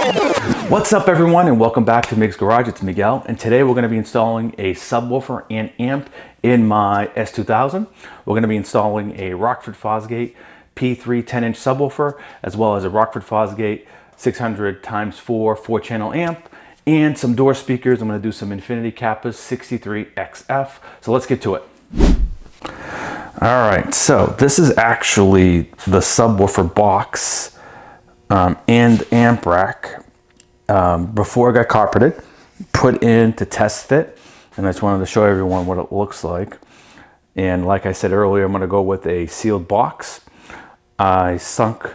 What's up everyone, and welcome back to Mig's Garage. It's Miguel, and today we're going to be installing a subwoofer and amp in my S2000. We're going to be installing a Rockford Fosgate P3 10-inch subwoofer, as well as a Rockford Fosgate 600x4 4-channel amp, and some door speakers. I'm going to do some Infinity Kappas 63XF. So let's get to it. All right, so this is actually the subwoofer box and amp rack before it got carpeted, put in to test fit, and I just wanted to show everyone what it looks like. And like I said earlier, I'm going to go with a sealed box. I sunk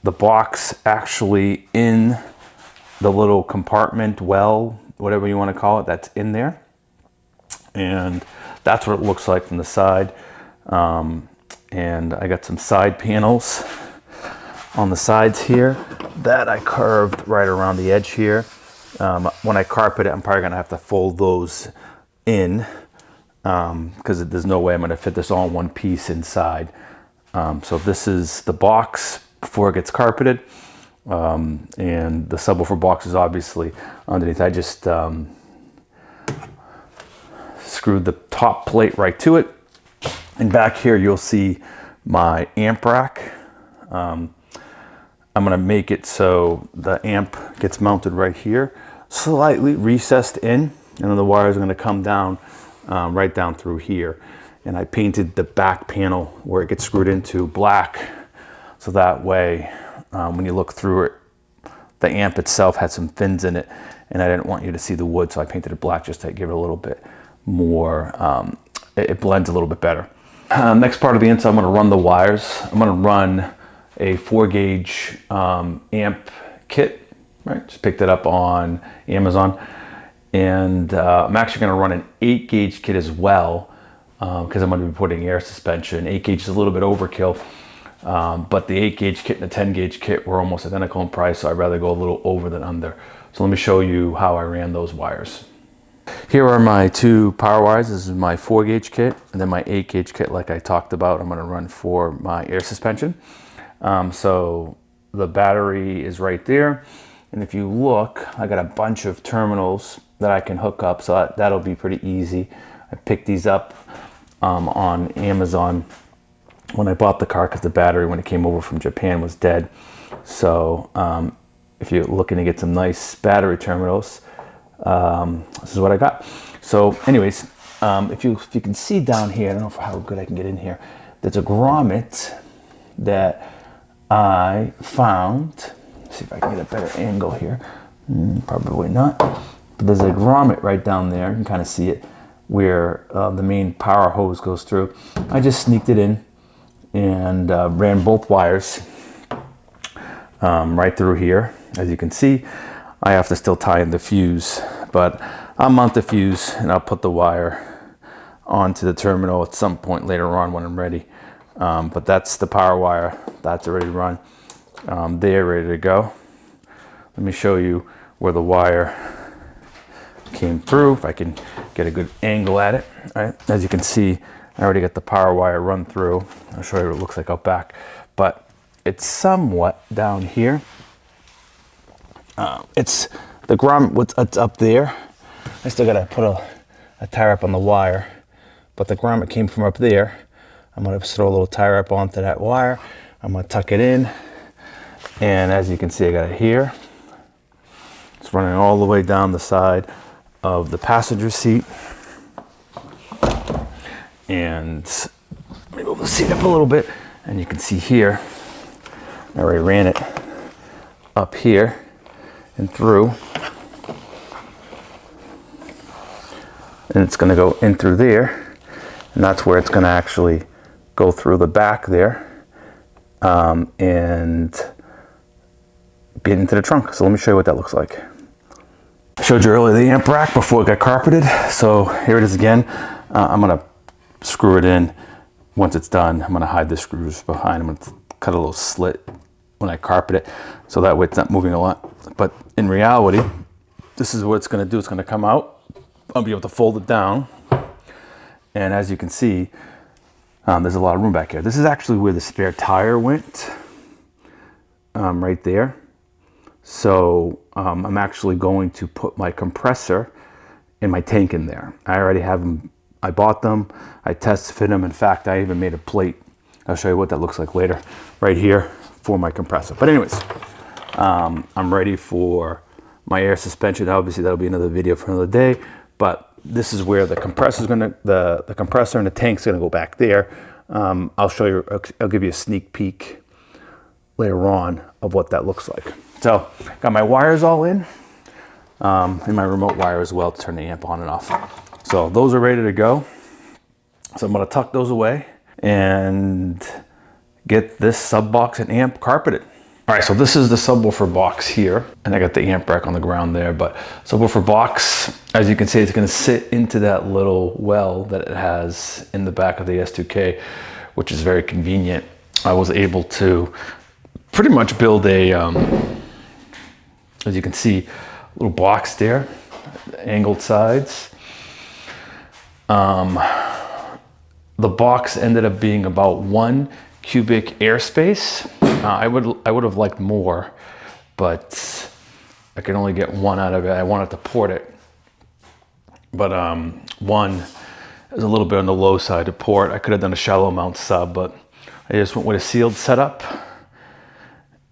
the box actually in the little compartment, well, whatever you want to call it, that's in there, and that's what it looks like from the side. And I got some side panels on the sides here that I curved right around the edge here. When I carpet it, I'm probably gonna have to fold those in because there's no way I'm gonna fit this all in one piece inside. So this is the box before it gets carpeted, and the subwoofer box is obviously underneath. I just screwed the top plate right to it, and back here you'll see my amp rack. I'm gonna make it so the amp gets mounted right here, slightly recessed in, and then the wires are gonna come down right down through here. And I painted the back panel where it gets screwed into black, so that way when you look through it, the amp itself had some fins in it, and I didn't want you to see the wood, so I painted it black just to give it a little bit more, it blends a little bit better. Next part of the inside, I'm gonna run the wires. I'm gonna run a 4-gauge amp kit, right? Just picked it up on Amazon. And I'm actually gonna run an 8-gauge kit as well, because I'm gonna be putting air suspension. 8-gauge is a little bit overkill, but the 8-gauge kit and the 10-gauge kit were almost identical in price, so I'd rather go a little over than under. So let me show you how I ran those wires. Here are my two power wires. This is my 4-gauge kit, and then my 8-gauge kit, like I talked about, I'm gonna run for my air suspension. So the battery is right there, and if you look, I got a bunch of terminals that I can hook up, so that'll be pretty easy. I picked these up on Amazon when I bought the car, because the battery when it came over from Japan was dead. So if you're looking to get some nice battery terminals, this is what I got. So anyways, if you can see down here, I don't know how good I can get in here, there's a grommet that I found. Let's see if I can get a better angle here. Probably not, but there's a grommet right down there. You can kind of see it where the main power hose goes through. I just sneaked it in and ran both wires right through here. As you can see, I have to still tie in the fuse, but I'll mount the fuse and I'll put the wire onto the terminal at some point later on when I'm ready. But that's the power wire. That's already run. They're ready to go. Let me show you where the wire came through, if I can get a good angle at it. All right. As you can see, I already got the power wire run through. I'll show you what it looks like out back, but it's somewhat down here. It's the grommet, it's up there. I still gotta put a tie wrap on the wire, but the grommet came from up there. I'm gonna throw a little tie wrap onto that wire. I'm gonna tuck it in, and as you can see, I got it here. It's running all the way down the side of the passenger seat. And let me move the seat up a little bit, and you can see here, I already ran it up here and through, and it's going to go in through there, and that's where it's going to actually go through the back there and get into the trunk. So let me show you what that looks like. I showed you earlier the amp rack before it got carpeted, so here it is again. I'm going to screw it in. Once it's done, I'm going to hide the screws behind. I'm going to cut a little slit when I carpet it, so that way it's not moving a lot. But in reality, this is what it's going to do. It's going to come out. I'll be able to fold it down, and as you can see, there's a lot of room back here. This is actually where the spare tire went, right there. So I'm actually going to put my compressor and my tank in there. I already have them. I bought them. I test fit them. In fact, I even made a plate. I'll show you what that looks like later, right here for my compressor. But anyways, I'm ready for my air suspension. Obviously, that'll be another video for another day. But this is where the compressor the compressor and the tank's gonna go back there. I'll show you. I'll give you a sneak peek later on of what that looks like. So, got my wires all in, and my remote wire as well to turn the amp on and off. So those are ready to go. So I'm gonna tuck those away and get this sub box and amp carpeted. All right, so this is the subwoofer box here, and I got the amp rack on the ground there, but subwoofer box, as you can see, it's gonna sit into that little well that it has in the back of the S2K, which is very convenient. I was able to pretty much build a, as you can see, a little box there, angled sides. The box ended up being about 1 cubic airspace. I would have liked more, but I could only get 1 out of it. I wanted to port it, but 1 is a little bit on the low side to port. I could have done a shallow mount sub, but I just went with a sealed setup,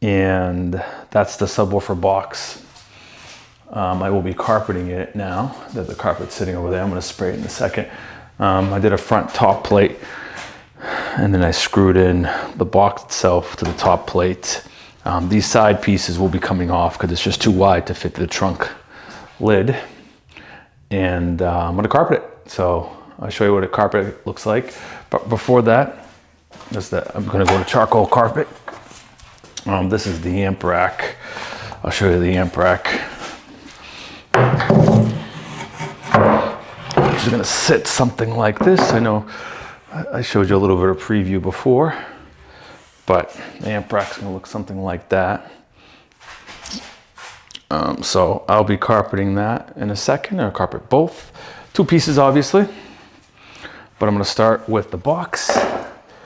and that's the subwoofer box. I will be carpeting it now that the carpet's sitting over there. I'm going to spray it in a second. I did a front top plate, and then I screwed in the box itself to the top plate. These side pieces will be coming off because it's just too wide to fit the trunk lid. And I'm going to carpet it. So I'll show you what a carpet looks like. But before that, I'm going to go to charcoal carpet. This is the amp rack. I'll show you the amp rack. It's going to sit something like this. I know I showed you a little bit of preview before, but the amp rack's going to look something like that. So I'll be carpeting that in a second. I'll carpet both. 2 pieces, obviously, but I'm going to start with the box.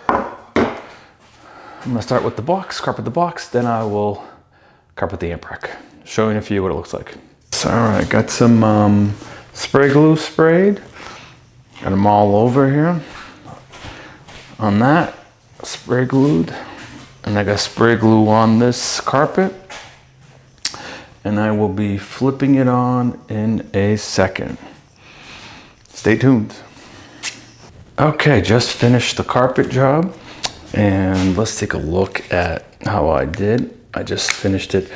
I'm going to start with the box, carpet the box, then I will carpet the amp rack. Showing a few what it looks like. So, all right, got some spray glue sprayed. Got them all over here. On that, spray glued. And I got spray glue on this carpet. And I will be flipping it on in a second. Stay tuned. Okay, just finished the carpet job. And let's take a look at how I did. I just finished it.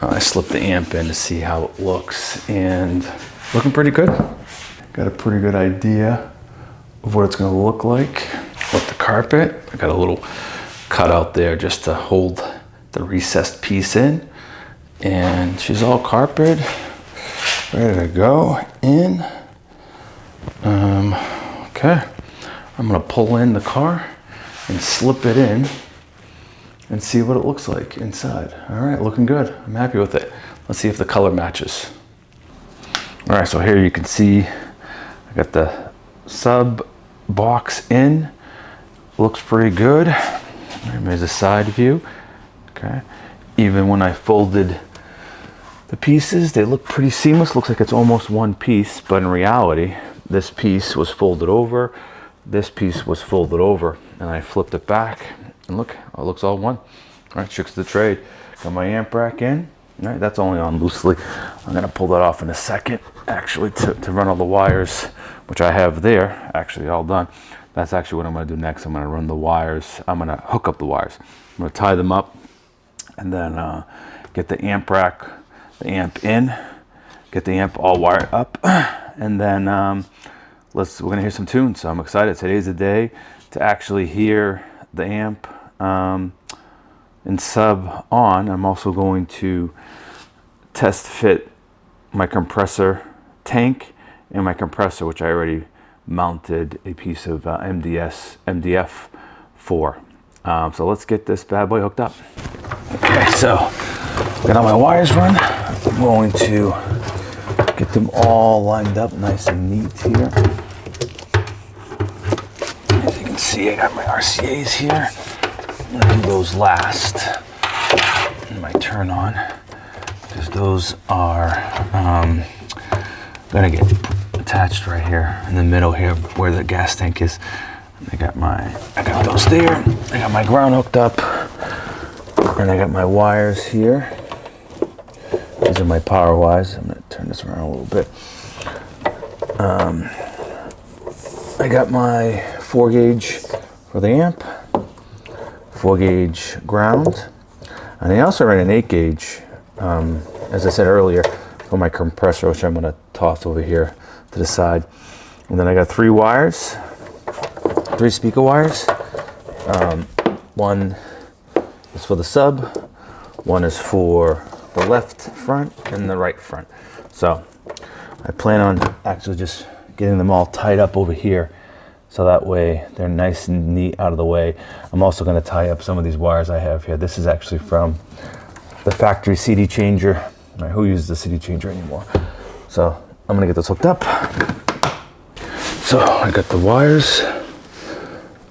I slipped the amp in to see how it looks, and looking pretty good. Got a pretty good idea of what it's gonna look like with the carpet. I got a little cutout there just to hold the recessed piece in. And she's all carpeted, ready to go in. Okay, I'm gonna pull in the car and slip it in and see what it looks like inside. All right, looking good. I'm happy with it. Let's see if the color matches. All right, so here you can see I got the sub box in. Looks pretty good. There's a side view. Okay, even when I folded the pieces, they look pretty seamless. Looks like it's almost one piece, but in reality, this piece was folded over, this piece was folded over, and I flipped it back, and look, it looks all one. All right, tricks of the trade. Got my amp rack in. All right, that's only on loosely. I'm gonna pull that off in a second, actually, to run all the wires, which I have there, actually all done. That's actually what I'm gonna do next. I'm gonna run the wires. I'm gonna hook up the wires. I'm gonna tie them up, and then get the amp rack, the amp in, get the amp all wired up, and then we're gonna hear some tunes. So I'm excited. Today's the day to actually hear the amp and sub on. I'm also going to test fit my compressor tank and my compressor, which I already mounted a piece of MDF for. So let's get this bad boy hooked up. Okay, so got all my wires run. I'm going to get them all lined up nice and neat here. As you can see, I got my RCAs here. I'm gonna do those last. And my turn on. those are gonna get attached right here in the middle here where the gas tank is. I got those there. I got my ground hooked up, and I got my wires here. These are my power wires. I'm gonna turn this around a little bit. I got my 4-gauge for the amp, 4-gauge ground, and I also ran an 8-gauge, as I said earlier, for my compressor, which I'm gonna toss over here to the side. And then I got 3 wires, 3 speaker wires. One is for the sub, one is for the left front and the right front. So I plan on actually just getting them all tied up over here, so that way they're nice and neat out of the way. I'm also going to tie up some of these wires I have here. This is actually from the factory CD changer. Who uses the CD changer anymore? So I'm going to get this hooked up. So I got the wires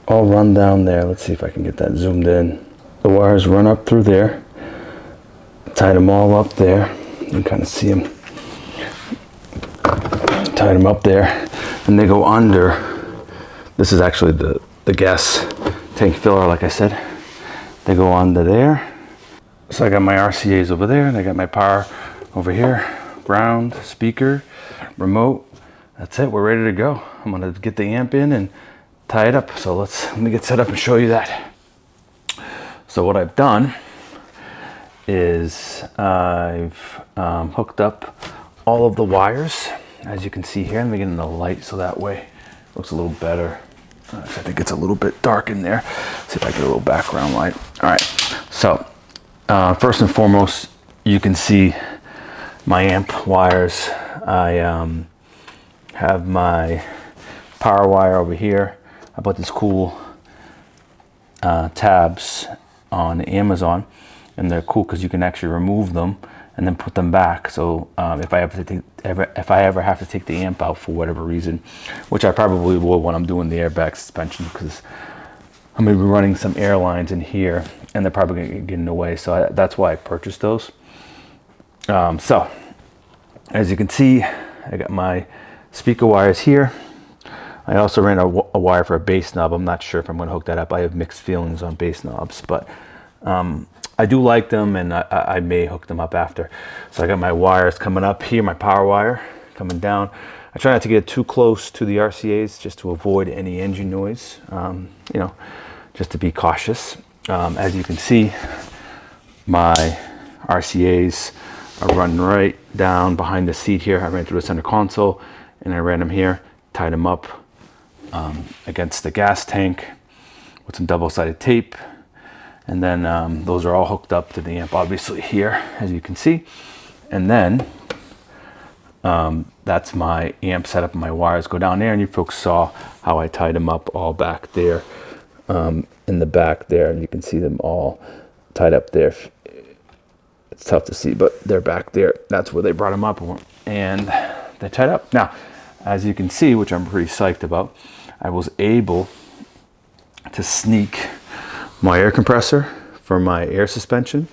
all run down there. Let's see if I can get that zoomed in. The wires run up through there. Tied them all up there. You can kind of see them. Tied them up there, and they go under. This is actually the gas tank filler, like I said. They go under there. So I got my RCAs over there, and I got my power over here. Ground, speaker, remote. That's it, we're ready to go. I'm gonna get the amp in and tie it up. So let me get set up and show you that. So what I've done is I've hooked up all of the wires, as you can see here. Let me get in the light so that way it looks a little better. I think it's a little bit dark in there. See if I get a little background light. All right, so first and foremost, you can see my amp wires. I have my power wire over here. I bought these cool tabs on Amazon, and they're cool because you can actually remove them and then put them back. So if I ever have to take the amp out for whatever reason, which I probably will when I'm doing the airbag suspension, because I'm going to be running some air lines in here and they're probably going to get in the way. So that's why I purchased those. So as you can see, I got my speaker wires here. I also ran a wire for a bass knob. I'm not sure if I'm going to hook that up. I have mixed feelings on bass knobs, but I do like them, and I may hook them up after. So I got my wires coming up here, my power wire coming down. I try not to get too close to the RCAs just to avoid any engine noise, you know, just to be cautious. As you can see, my RCAs are running right down behind the seat here. I ran through the center console, and I ran them here, tied them up against the gas tank with some double-sided tape. And then those are all hooked up to the amp, obviously, here, as you can see. And then that's my amp setup, and my wires go down there. And you folks saw how I tied them up all back there in the back there. And you can see them all tied up there. It's tough to see, but they're back there. That's where they brought them up, and they're tied up. Now, as you can see, which I'm pretty psyched about, I was able to sneak my air compressor for my air suspension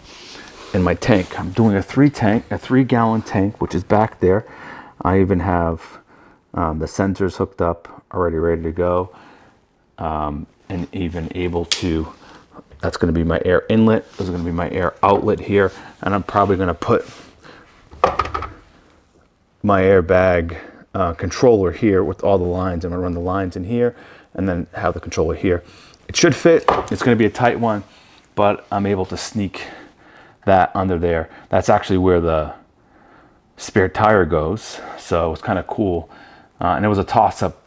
and my tank. I'm doing a 3-gallon tank, which is back there. I even have the sensors hooked up, already ready to go, and even able to, that's going to be my air inlet. Those are going to be my air outlet here, and I'm probably going to put my airbag controller here with all the lines. I'm going to run the lines in here and then have the controller here. It should fit. It's going to be a tight one, but I'm able to sneak that under there. That's actually where the spare tire goes, so it's kind of cool. And it was a toss-up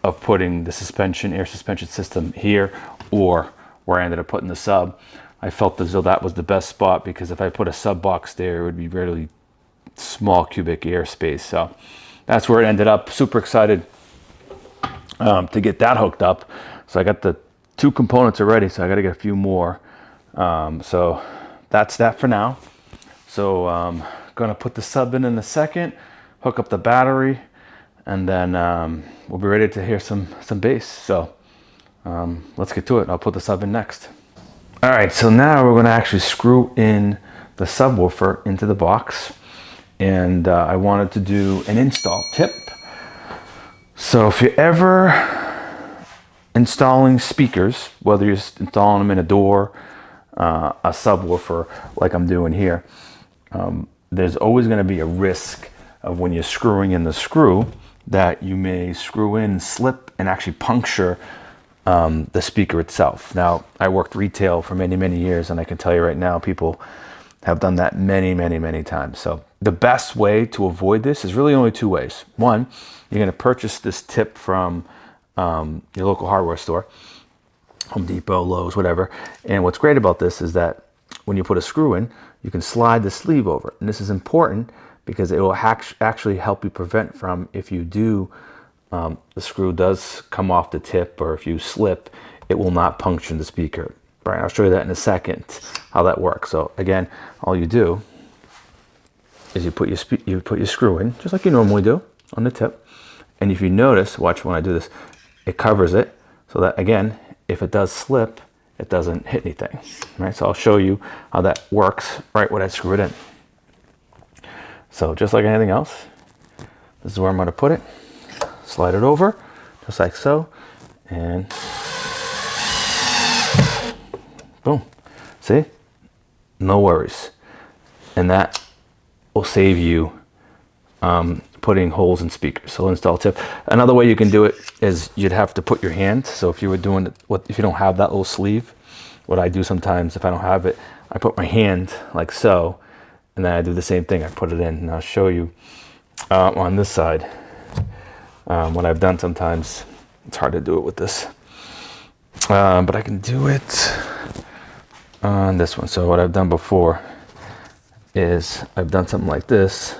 of putting the air suspension system here or where I ended up putting the sub. I felt as though that was the best spot, because if I put a sub box there, it would be really small cubic airspace. So that's where it ended up. Super excited to get that hooked up. So I got the 2 components already, so I got to get a few more. So that's that for now. So gonna put the sub in a second, hook up the battery, and then we'll be ready to hear some bass. So let's get to it. I'll put the sub in next. All right, so now we're gonna actually screw in the subwoofer into the box, and I wanted to do an install tip. So if you're ever installing speakers, whether you're installing them in a door, a subwoofer like I'm doing here, there's always going to be a risk of when you're screwing in the screw that you may screw in, slip, and actually puncture the speaker itself. Now, I worked retail for many, many years, and I can tell you right now, people have done that many, many, many times. So the best way to avoid this is really only two ways. One, you're going to purchase this tip from your local hardware store, Home Depot, Lowe's, whatever. And what's great about this is that when you put a screw in, you can slide the sleeve over. And this is important because it will actually help you prevent from, if you do, the screw does come off the tip, or if you slip, it will not puncture the speaker. Right, I'll show you that in a second, how that works. So again, all you do is you put your screw in, just like you normally do, on the tip. And if you notice, watch when I do this, it covers it, so that again, if it does slip, it doesn't hit anything. Right, so I'll show you how that works right when I screw it in. So just like anything else, this is where I'm going to put it. Slide it over, just like so, and boom. See? No worries. And that will save you putting holes in speakers. So install tip. Another way you can do it is you'd have to put your hand. So if you were doing it, if you don't have that little sleeve, what I do sometimes, if I don't have it, I put my hand like so, and then I do the same thing. I put it in, and I'll show you on this side what I've done sometimes. It's hard to do it with this, but I can do it on this one. So what I've done before is I've done something like this,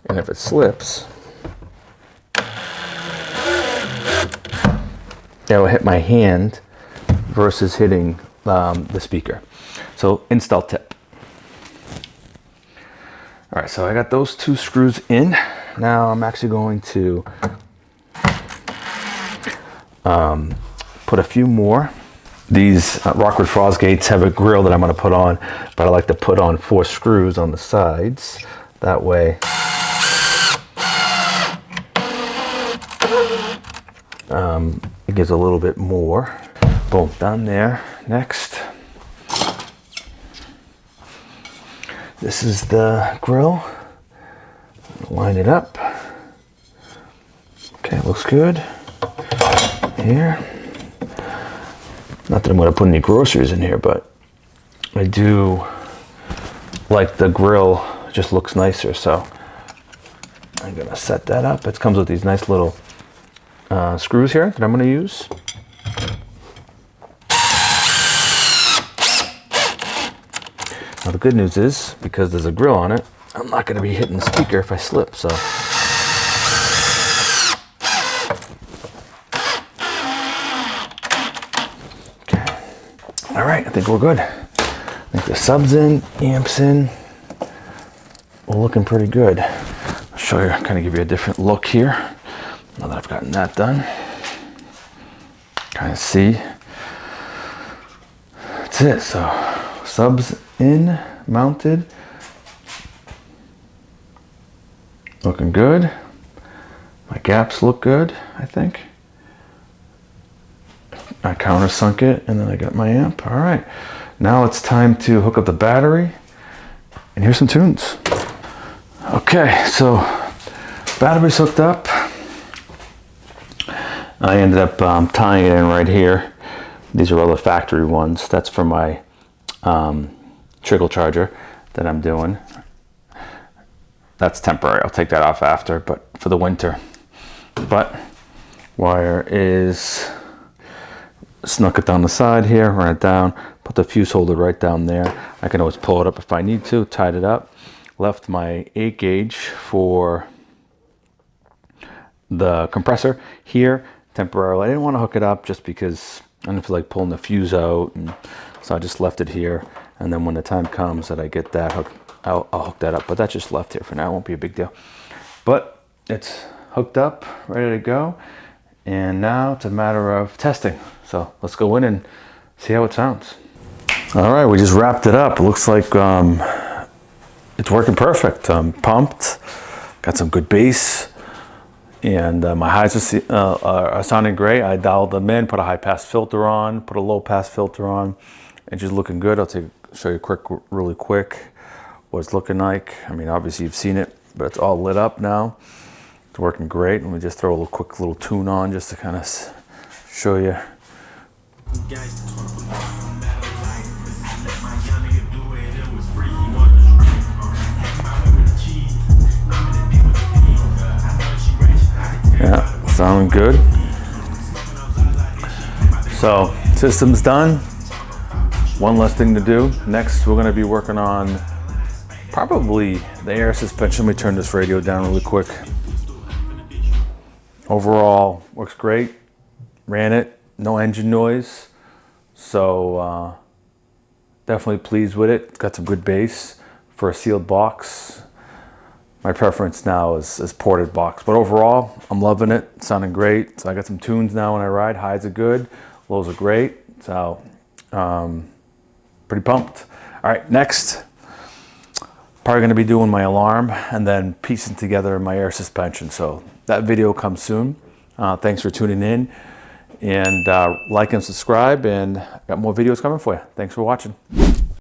and if it slips, it'll hit my hand versus hitting the speaker. So install tip. All right, so I got those two screws in. Now I'm actually going to put a few more. These Rockford Fosgates have a grill that I'm going to put on, but I like to put on 4 screws on the sides. That way it gives a little bit more. Boom, down there. Next, this is the grill. Line it up. Okay, looks good. Here. Not that I'm going to put any groceries in here, but I do like the grill. It just looks nicer, so I'm going to set that up. It comes with these nice little screws here that I'm going to use. Now the good news is, because there's a grill on it, I'm not going to be hitting the speaker if I slip, so. Okay. All right, I think we're good. I think the sub's in, amps in. We're looking pretty good. I'll show you, kind of give you a different look here. Now that I've gotten that done. Kind of see. That's it, so sub's in, mounted. Looking good. My gaps look good, I think. I countersunk it, and then I got my amp. All right, now it's time to hook up the battery, and here's some tunes. Okay, so battery's hooked up. I ended up tying it in right here. These are all the factory ones. That's for my trickle charger that I'm doing. That's temporary. I'll take that off after, but for the winter. But wire is snuck it down the side here, run it down, put the fuse holder right down there. I can always pull it up if I need to, tied it up. Left my 8 gauge for the compressor here temporarily. I didn't want to hook it up just because I didn't feel like pulling the fuse out, and so I just left it here. And then when the time comes that I get that hooked, I'll hook that up, but that's just left here for now. It won't be a big deal. But it's hooked up, ready to go. And now it's a matter of testing. So let's go in and see how it sounds. All right, we just wrapped it up. It looks like it's working perfect. I'm pumped, got some good bass, and my highs are sounding great. I dialed them in, put a high pass filter on, put a low pass filter on, and just looking good. I'll show you really quick what it's looking like. I mean, obviously you've seen it, but it's all lit up now. It's working great. Let me just throw a quick little tune on just to kind of show you. Yeah, sounding good. So, system's done. One less thing to do. Next, we're gonna be working on probably the air suspension. Let me turn this radio down really quick. Overall, works great. Ran it, no engine noise. So, definitely pleased with it. It's got some good bass for a sealed box. My preference now is ported box, but overall, I'm loving it. It's sounding great. So I got some tunes now when I ride. Highs are good, lows are great. So pretty pumped. All right, next, probably gonna be doing my alarm and then piecing together my air suspension. So that video comes soon. Thanks for tuning in, and like and subscribe, and got more videos coming for you. Thanks for watching.